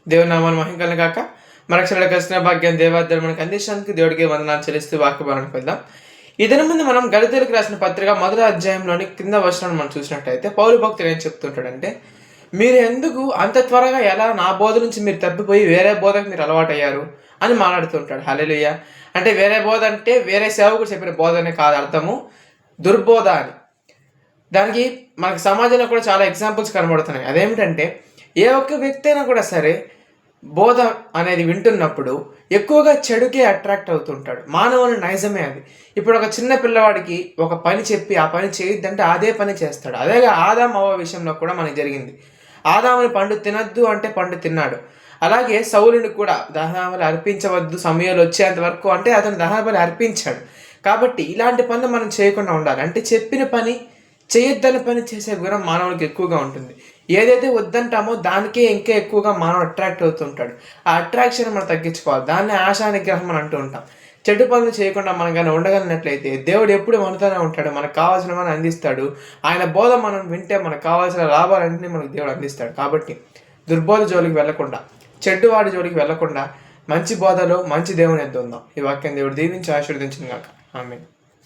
దేవుని నామాన్ని మహిమ కాక మరక్షర కృష్ణ భాగ్యం దేవార్థులు మనకు అందించడానికి దేవుడికి వందనాలు చెల్లిస్తూ వాక్యభావానికి వెళ్దాం. ఈ దినం ముందు మనం గళితీయులకు రాసిన పత్రిక 1వ అధ్యాయంలోని కింద వచనాన్ని మనం చూసినట్టయితే పౌలు భక్తుడు ఏం చెప్తుంటాడంటే, మీరు ఎందుకు అంత త్వరగా ఎలా నా బోధ నుంచి మీరు తప్పిపోయి వేరే బోధకు మీరు అలవాటయ్యారు అని మాట్లాడుతుంటాడు. హల్లెలూయా. అంటే వేరే బోధ అంటే వేరే సేవకుడు చెప్పిన బోధనే కాదు, అర్థము దుర్బోధ అని. దానికి మనకి సమాజంలో కూడా చాలా ఎగ్జాంపుల్స్ కనబడుతున్నాయి. అదేమిటంటే, ఏ ఒక్క వ్యక్తి అయినా కూడా సరే బోధ అనేది వింటున్నప్పుడు ఎక్కువగా చెడుకే అట్రాక్ట్ అవుతుంటాడు. మానవుని నైజమే అది. ఇప్పుడు ఒక చిన్న పిల్లవాడికి ఒక పని చెప్పి ఆ పని చేయొద్దంటే అదే పని చేస్తాడు. అదేగా ఆదాము అవ్వ విషయంలో కూడా మనకి జరిగింది. ఆదాముని పండు తినద్దు అంటే పండు తిన్నాడు. అలాగే సౌలుని కూడా దహనబలి అర్పించవద్దు సమయాలు వచ్చేంత వరకు అంటే అతను దహనబలి అర్పించాడు. కాబట్టి ఇలాంటి పనులు మనం చేయకుండా ఉండాలి. అంటే చెప్పిన పని చేయొద్దని పని చేసే గుణం మానవునికి ఎక్కువగా ఉంటుంది. ఏదైతే వద్దంటామో దానికే ఇంకా ఎక్కువగా మానవుడు అట్రాక్ట్ అవుతుంటాడు. ఆ అట్రాక్షన్ మనం తగ్గించుకోవాలి. దాన్ని ఆశా నిగ్రహం అని అంటూ ఉంటాం. చెడు పనులు చేయకుండా మనం కానీ ఉండగలిగినట్లయితే దేవుడు ఎప్పుడు మనతోనే ఉంటాడు, మనకు కావాల్సిన మనం అందిస్తాడు. ఆయన బోధ మనం వింటే మనకు కావాల్సిన లాభాలన్నింటినీ మనకు దేవుడు అందిస్తాడు. కాబట్టి దుర్బోధ జోలికి వెళ్లకుండా, చెడ్డువాడి జోలికి వెళ్లకుండా మంచి బోధలో మంచి దేవుని ఎద్దు ఉందాం. ఈ వాక్యం దేవుడు దీవించి ఆశీర్వదించింది కాక. ఆమేన్.